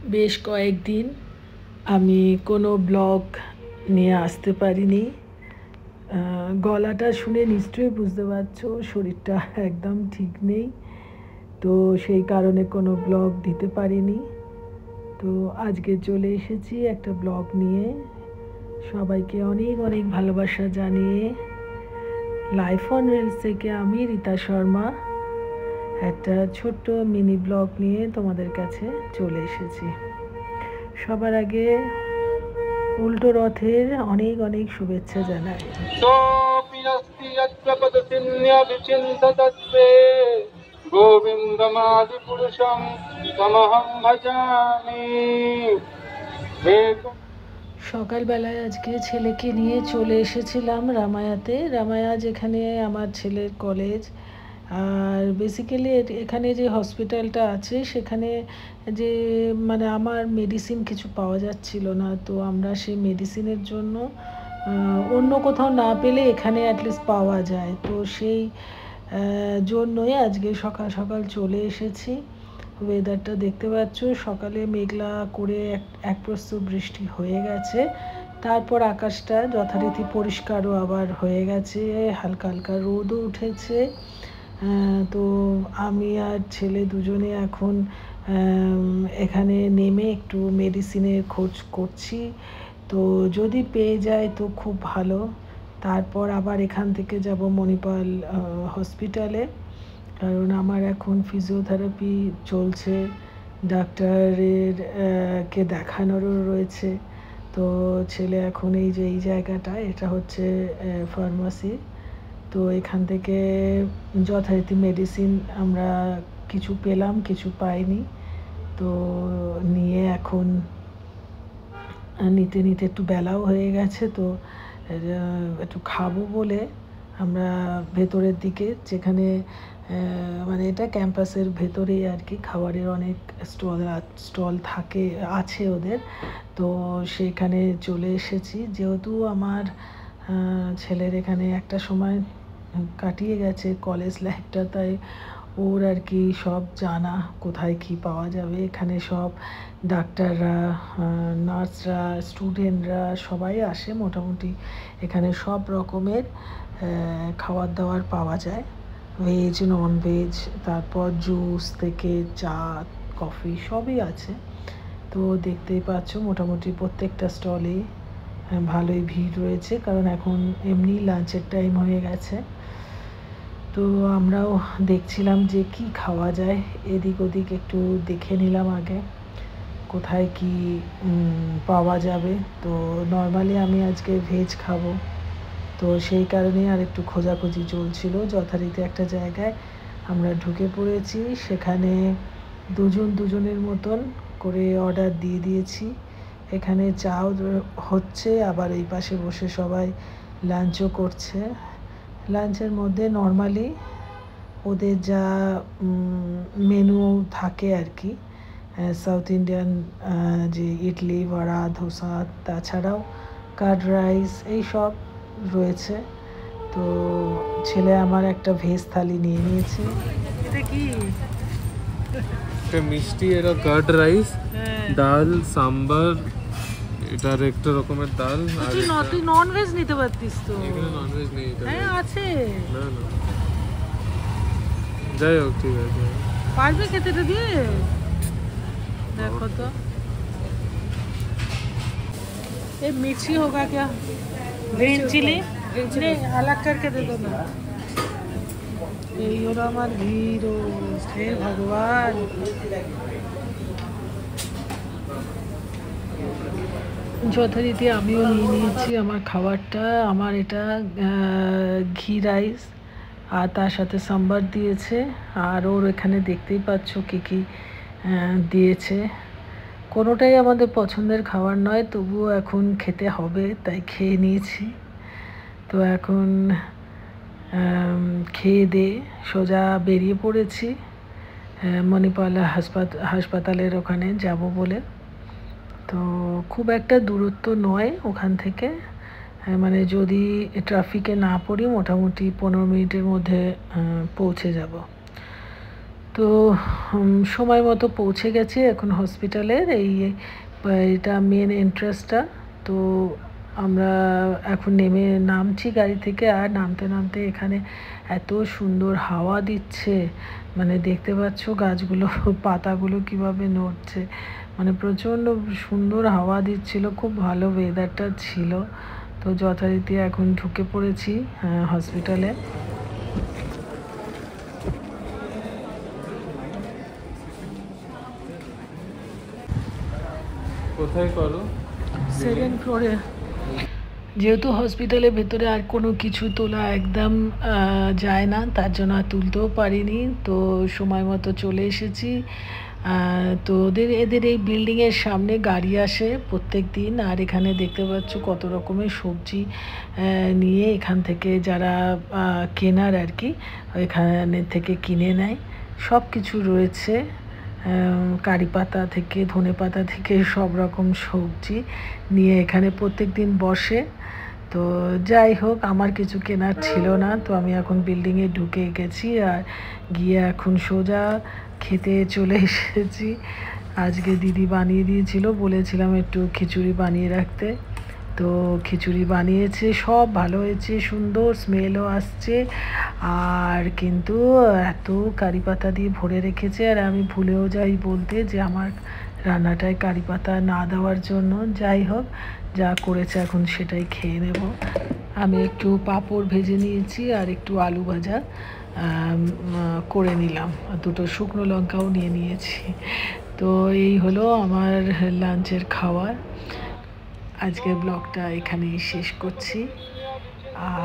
বেশ কয়েকদিন আমি কোনো ব্লগ নিয়ে আসতে পারিনি। গলাটা শুনে নিশ্চয়ই বুঝতে পারছো শরীরটা একদম ঠিক নেই, তো সেই কারণে কোনো ব্লগ দিতে পারিনি। তো আজকে চলে এসেছি একটা ব্লগ নিয়ে, সবাইকে অনেক অনেক ভালোবাসা জানিয়ে। লাইফ অন রিলস থেকে আমি রীতা শর্মা একটা ছোট্ট মিনি ব্লগ নিয়ে তোমাদের কাছে চলে এসেছি। সবার আগে উল্টো রথের অনেক অনেক শুভেচ্ছা জানাই। সকালবেলায় আজকে ছেলেকে নিয়ে চলে এসেছিলাম রামায়াতে। রামায়া যেখানে আমার ছেলের কলেজ, আর বেসিক্যালি এখানে যে হসপিটালটা আছে সেখানে যে মানে আমার মেডিসিন কিছু পাওয়া যাচ্ছিল না, তো আমরা সেই মেডিসিনের জন্য অন্য কোথাও না পেলে এখানে অ্যাটলিস্ট পাওয়া যায়, তো সেই জন্যই আজকে সকাল সকাল চলে এসেছি। ওয়েদারটা দেখতে পাচ্ছ, সকালে মেঘলা করে এক প্রস্তুত বৃষ্টি হয়ে গেছে, তারপর আকাশটা যথারীতি পরিষ্কারও আবার হয়ে গেছে, হালকা হালকা রোদও উঠেছে। তো আমি আর ছেলে দুজনে এখন এখানে নেমে একটু মেডিসিনের খোঁজ করছি, তো যদি পেয়ে যায় তো খুব ভালো। তারপর আবার এখান থেকে যাব মণিপাল হসপিটালে, কারণ আমার এখন ফিজিওথেরাপি চলছে, ডাক্তারের কে দেখানোরও রয়েছে। তো ছেলে এখন এই যে এই জায়গাটা, এটা হচ্ছে ফার্মাসি, তো এখান থেকে যথারীতি মেডিসিন আমরা কিছু পেলাম কিছু পাইনি, তো নিয়ে এখন নিতে নিতে একটু বেলাও হয়ে গেছে, তো একটু খাবো বলে আমরা ভেতরের দিকে, যেখানে মানে এটা ক্যাম্পাসের ভেতরেই আর কি, খাবারের অনেক স্টল থাকে আছে ওদের, তো সেখানে চলে এসেছি। যেহেতু আমার ছেলের এখানে একটা সময় কাটিয়ে গেছে কলেজ লাইফটা, তাই ওর আর কি সব জানা কোথায় কি পাওয়া যাবে। এখানে সব ডাক্তাররা, নার্সরা, স্টুডেন্টরা সবাই আসে মোটামুটি। এখানে সব রকমের খাবার দাবার পাওয়া যায়, ভেজ নন ভেজ, তারপর জুস থেকে চা কফি সবই আছে। তো দেখতেই পাচ্ছ মোটামুটি প্রত্যেকটা স্টলেই ভালোই ভিড় রয়েছে, কারণ এখন এমনি লাঞ্চের টাইম হয়ে গেছে। তো আমরাও দেখছিলাম যে কি খাওয়া যায়, এদিক ওদিক একটু দেখে নিলাম আগে কোথায় কি পাওয়া যাবে। তো নর্মালি আমি আজকে ভেজ খাবো, তো সেই কারণেই আর একটু খোঁজাখুঁজি চলছিল। যথারীতি একটা জায়গায় আমরা ঢুকে পড়েছি, সেখানে দুজনের মতন করে অর্ডার দিয়ে দিয়েছি। এখানে চাও হচ্ছে, আবার এই পাশে বসে সবাই লাঞ্চও করছে। লাঞ্চের মধ্যে নর্মালি ওদের যা মেনু থাকে আর কি, সাউথ ইন্ডিয়ান যে ইডলি, বড়া, ধোসা, তাছাড়াও কার্ড রাইস এইসব রয়েছে। তো ছেলে আমার একটা ভেজ থালি নিয়ে নিয়েছে। এটা কি? এটা মিষ্টি, এটা কার্ড রাইস, ডাল, সাম্বার, এটা একটা রকমের ডাল। আর তুই নন ভেজ নিতে পারতিস তো। এখানে নন ভেজ নেই। হ্যাঁ আছে। না না, যাই হোক ঠিক আছে। পারবে খেতে এটা দিয়ে? देखो तो ये मिर्ची होगा क्या? ग्रीन चिली नहीं, अलग करके दे दो ना। এই হলো আমার ঘি রোস্ট, হে ভগবান। যথারীতি আমিও নিয়ে নিয়েছি আমার খাবারটা। আমার এটা ঘি রাইস, আর তার সাথে সাম্বার দিয়েছে, আর ওর এখানে দেখতেই পাচ্ছ কী কী দিয়েছে। কোনোটাই আমাদের পছন্দের খাবার নয়, তবুও এখন খেতে হবে, তাই খেয়ে নিয়েছি। তো এখন খেয়ে দিয়ে সোজা বেরিয়ে পড়েছি মণিপাল হাসপাতালের ওখানে যাব বলে। তো খুব একটা দূরত্ব নয় ওখান থেকে, মানে যদি ট্রাফিকে না পড়ি মোটামুটি 15 মিনিটের মধ্যে পৌঁছে যাব। তো সময় মতো পৌঁছে গেছি এখন হসপিটালের এটা মেন এন্ট্রান্সটা। তো আমরা এখন নামছি গাড়ি থেকে, আর নামতে নামতে এখানে এত সুন্দর হাওয়া দিচ্ছে, মানে দেখতে পাচ্ছ গাছগুলো পাতাগুলো কিভাবে নড়ছে, মানে প্রচণ্ড সুন্দর হাওয়া দিচ্ছিল, খুব ভালো ওয়েদারটা ছিল। তো যথারীতি এখন ঢুকে পড়েছি হসপিটালে। কোথায় করো? সেকেন্ড ফ্লোরে। যেহেতু হসপিটালের ভেতরে আর কোনো কিছু তোলা একদম যায় না, তার জন্য আর তুলতেও পারিনি। তো সময় মতো চলে এসেছি। তো এদের এই বিল্ডিংয়ের সামনে গাড়ি আসে প্রত্যেক দিন, আর এখানে দেখতে পাচ্ছ কত রকমের সবজি নিয়ে এখান থেকে যারা কেনার আর কি এখানে থেকে কিনে নেয়। সব কিছু রয়েছে, কারি পাতা থেকে ধনে পাতা থেকে সব রকম সবজি নিয়ে এখানে প্রত্যেক দিন বসে। তো যাই হোক, আমার কিছু কেনার ছিল না, তো আমি এখন বিল্ডিংয়ে ঢুকে গেছি আর গিয়ে এখন সোজা খেতে চলে এসেছি। আজকে দিদি বানিয়ে দিয়েছিল, বলেছিলাম একটু খিচুড়ি বানিয়ে রাখতে, তো খিচুড়ি বানিয়েছে, সব ভালো হয়েছে, সুন্দর স্মেলও আসছে। আর কিন্তু এত কারি পাতা দিয়ে ভরে রেখেছে, আর আমি ভুলেও যাই বলতে যে আমার রান্নাটায় কারি পাতা না দেওয়ার জন্য। যাই হোক, যা করেছে এখন সেটাই খেয়ে নেব। আমি একটু পাঁপড় ভেজে নিয়েছি আর একটু আলু ভাজা করে নিলাম, দুটো শুকনো লঙ্কাও নিয়ে নিয়েছি। তো এই হলো আমার লাঞ্চের খাবার। আজকের ব্লগটা এখানেই শেষ করছি।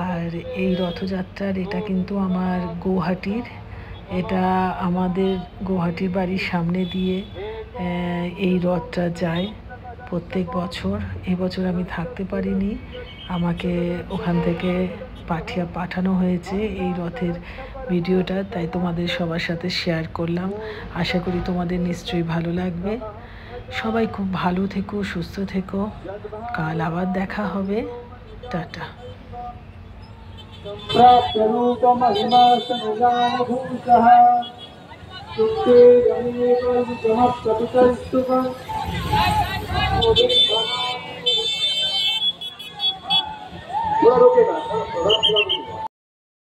আর এই রথযাত্রার এটা কিন্তু আমার গৌহাটির, এটা আমাদের গৌহাটির বাড়ির সামনে দিয়ে এই রথটা যায় প্রত্যেক বছর। এবছর আমি থাকতে পারিনি, আমাকে ওখান থেকে পাঠানো হয়েছে এই রথের ভিডিওটা, তাই তোমাদের সবার সাথে শেয়ার করলাম। আশা করি তোমাদের নিশ্চয়ই ভালো লাগবে। সবাই খুব ভালো থেকো, সুস্থ থেকো, কাল আবার দেখা হবে। টাটা। थोड़ा रुकेगा,